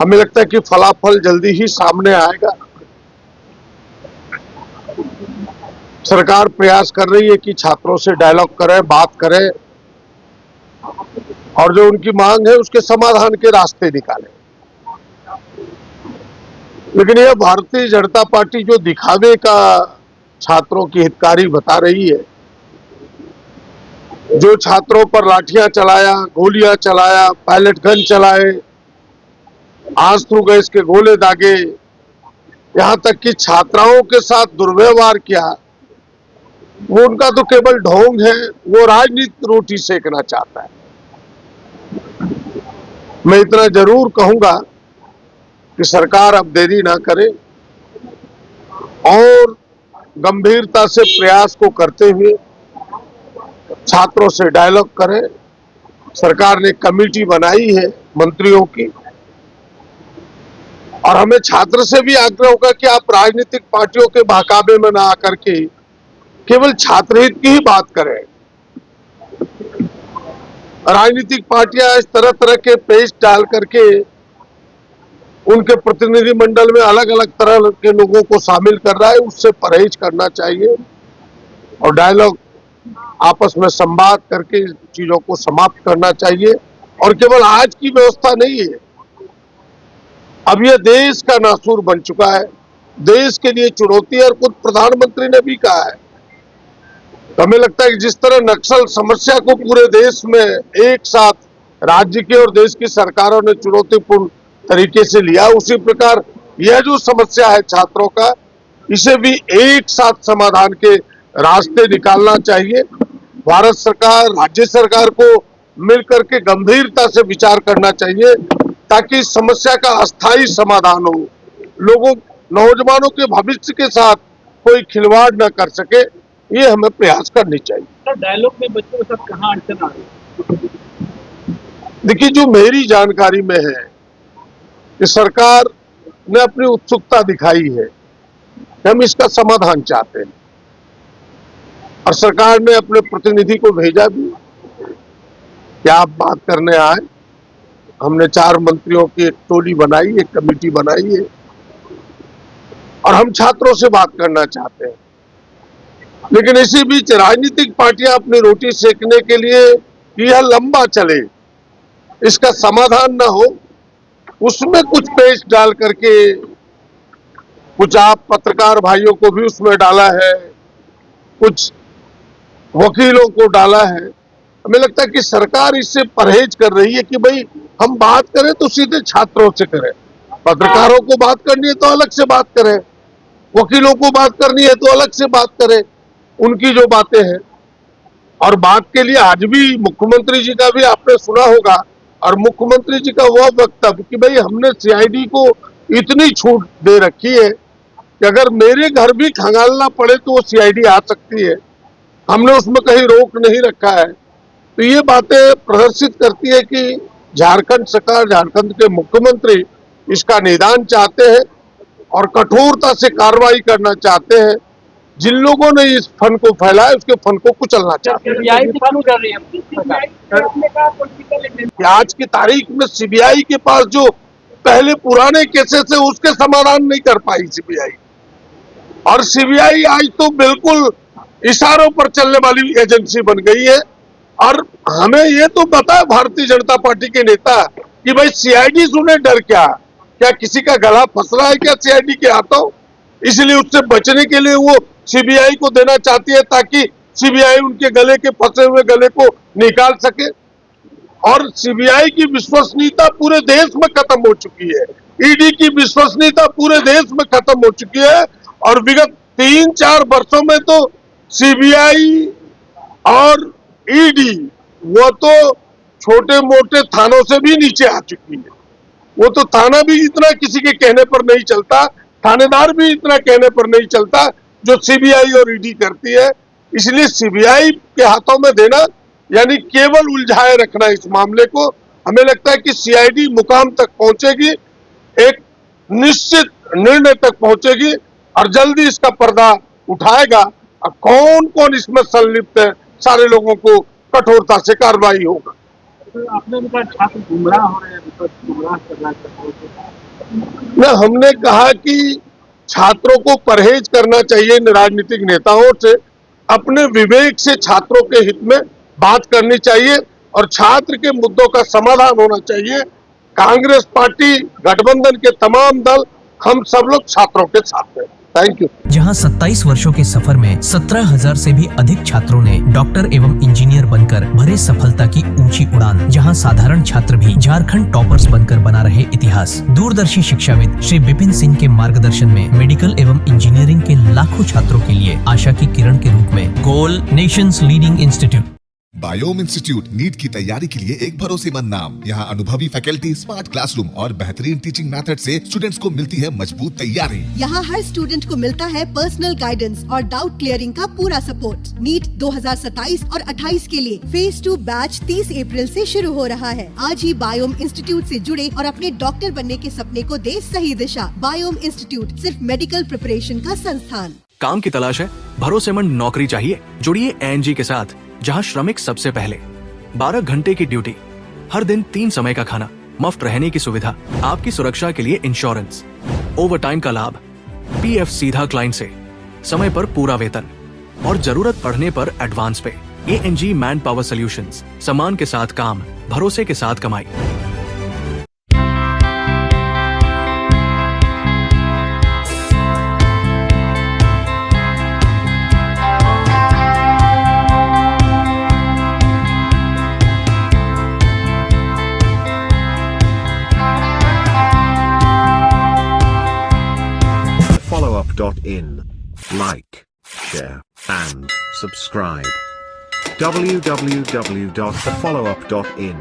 हमें लगता है कि फलाफल जल्दी ही सामने आएगा। सरकार प्रयास कर रही है कि छात्रों से डायलॉग करे, बात करे और जो उनकी मांग है उसके समाधान के रास्ते निकाले। लेकिन यह भारतीय जनता पार्टी जो दिखावे का छात्रों की हितकारी बता रही है, जो छात्रों पर लाठियां चलाया, गोलियां चलाया, पायलट गन चलाए, आंसू गैस के गोले दागे, यहां तक कि छात्राओं के साथ दुर्व्यवहार किया, वो उनका तो केवल ढोंग है। वो राजनीतिक रोटी सेकना चाहता है। मैं इतना जरूर कहूंगा कि सरकार अब देरी ना करे और गंभीरता से प्रयास को करते हुए छात्रों से डायलॉग करे। सरकार ने कमेटी बनाई है मंत्रियों की और हमें छात्र से भी आग्रह होगा कि आप राजनीतिक पार्टियों के बहकावे में ना आकर के केवल छात्र हित की ही बात करें। राजनीतिक पार्टियां इस तरह तरह के पेच डाल करके उनके प्रतिनिधि मंडल में अलग अलग तरह के लोगों को शामिल कर रहा है, उससे परहेज करना चाहिए और डायलॉग आपस में संवाद करके चीजों को समाप्त करना चाहिए। और केवल आज की व्यवस्था नहीं है, अब यह देश का नासूर बन चुका है, देश के लिए चुनौती है। और खुद प्रधानमंत्री ने भी कहा है, तो हमें लगता है कि जिस तरह नक्सल समस्या को पूरे देश में एक साथ राज्य के और देश की सरकारों ने चुनौतीपूर्ण तरीके से लिया, उसी प्रकार यह जो समस्या है छात्रों का, इसे भी एक साथ समाधान के रास्ते निकालना चाहिए। भारत सरकार, राज्य सरकार को मिलकर के गंभीरता से विचार करना चाहिए ताकि इस समस्या का अस्थायी समाधान हो, लोगों नौजवानों के भविष्य के साथ कोई खिलवाड़ न कर सके, ये हमें प्रयास करनी चाहिए। सर, डायलॉग में बच्चों के साथ कहाँ अड़चन आ रही है? देखिए, जो मेरी जानकारी में है कि सरकार ने अपनी उत्सुकता दिखाई है कि हम इसका समाधान चाहते हैं और सरकार ने अपने प्रतिनिधि को भेजा भी कि आप बात करने आए। हमने 4 मंत्रियों की एक टोली बनाई, एक कमेटी बनाई है और हम छात्रों से बात करना चाहते हैं। लेकिन इसी बीच राजनीतिक पार्टियां अपनी रोटी सेकने के लिए यह लंबा चले, इसका समाधान न हो, उसमें कुछ पेच डाल करके कुछ आप पत्रकार भाइयों को भी उसमें डाला है, कुछ वकीलों को डाला है। हमें लगता है कि सरकार इससे परहेज कर रही है कि भाई हम बात करें तो सीधे छात्रों से करें, पत्रकारों को बात करनी है तो अलग से बात करें, वकीलों को बात करनी है तो अलग से बात करें, उनकी जो बातें हैं। और बात के लिए आज भी मुख्यमंत्री जी का भी आपने सुना होगा, और मुख्यमंत्री जी का वह वक्तव्य कि भाई हमने सीआईडी को इतनी छूट दे रखी है कि अगर मेरे घर भी खंगालना पड़े तो वो सीआईडी आ सकती है, हमने उसमें कहीं रोक नहीं रखा है। तो ये बातें प्रदर्शित करती है कि झारखंड सरकार, झारखंड के मुख्यमंत्री इसका निदान चाहते हैं और कठोरता से कार्रवाई करना चाहते हैं। जिन लोगों ने इस फन को फैलाया उसके फन को कुचलना चाहते हैं। आज की तारीख में सीबीआई के पास जो पहले पुराने केसेस है उसके समाधान नहीं कर पाई सीबीआई, और सीबीआई आज तो बिल्कुल इशारों पर चलने वाली एजेंसी बन गई है। और हमें ये तो पता है भारतीय जनता पार्टी के नेता कि भाई सीआईडी सुने डर क्या किसी का गला फंस रहा है क्या सीआईडी के हाथों, इसलिए उससे बचने के लिए वो सीबीआई को देना चाहती है ताकि सीबीआई उनके गले के फंसे हुए गले को निकाल सके। और सीबीआई की विश्वसनीयता पूरे देश में खत्म हो चुकी है, ईडी की विश्वसनीयता पूरे देश में खत्म हो चुकी है। और विगत 3-4 वर्षों में तो सीबीआई और ईडी वो तो छोटे मोटे थानों से भी नीचे आ चुकी है। वो तो थाना भी इतना किसी के कहने पर नहीं चलता, थानेदार भी इतना कहने पर नहीं चलता जो सीबीआई और ईडी करती है। इसलिए सीबीआई के हाथों में देना यानी केवल उलझाए रखना इस मामले को। हमें लगता है कि सीआईडी मुकाम तक पहुंचेगी, एक निश्चित निर्णय तक पहुंचेगी और जल्दी इसका पर्दा उठाएगा और कौन कौन इसमें संलिप्त है सारे लोगों को कठोरता से कार्रवाई होगा। तो आपने भी कहा छात्र गुमराह हो रहे हैं, विपक्ष गुमराह कर रहा है छात्रों को। न हमने कहा कि छात्रों को परहेज करना चाहिए राजनीतिक नेताओं से, अपने विवेक से छात्रों के हित में बात करनी चाहिए और छात्र के मुद्दों का समाधान होना चाहिए। कांग्रेस पार्टी, गठबंधन के तमाम दल, हम सब लोग छात्रों के साथ हैं। Thank you. जहां 27 वर्षों के सफर में 17,000 से भी अधिक छात्रों ने डॉक्टर एवं इंजीनियर बनकर भरे सफलता की ऊंची उड़ान, जहां साधारण छात्र भी झारखंड टॉपर्स बनकर बना रहे इतिहास। दूरदर्शी शिक्षाविद श्री विपिन सिंह के मार्गदर्शन में मेडिकल एवं इंजीनियरिंग के लाखों छात्रों के लिए आशा की किरण के रूप में गोल नेशंस लीडिंग इंस्टीट्यूट। बायोम इंस्टीट्यूट नीट की तैयारी के लिए एक भरोसेमंद नाम। यहाँ अनुभवी फैकल्टी, स्मार्ट क्लासरूम और बेहतरीन टीचिंग मेथड से स्टूडेंट्स को मिलती है मजबूत तैयारी। यहाँ हर स्टूडेंट को मिलता है पर्सनल गाइडेंस और डाउट क्लियरिंग का पूरा सपोर्ट। नीट 2027 और 28 के लिए फेज 2 बैच 30 अप्रैल से शुरू हो रहा है। आज ही बायोम इंस्टीट्यूट से जुड़े और अपने डॉक्टर बनने के सपने को दे सही दिशा। बायोम इंस्टीट्यूट सिर्फ मेडिकल प्रिपरेशन का संस्थान। काम की तलाश है, भरोसेमंद नौकरी चाहिए, जुड़िए एएनजी के साथ, जहां श्रमिक सबसे पहले। 12 घंटे की ड्यूटी, हर दिन 3 समय का खाना, मुफ्त रहने की सुविधा, आपकी सुरक्षा के लिए इंश्योरेंस, ओवरटाइम का लाभ, पीएफ सीधा क्लाइंट से, समय पर पूरा वेतन और जरूरत पड़ने पर एडवांस पे। एएनजी मैन पावर सॉल्यूशंस, सम्मान के साथ काम, भरोसे के साथ कमाई। followup.in. Like, share, and subscribe. www.thefollowup.in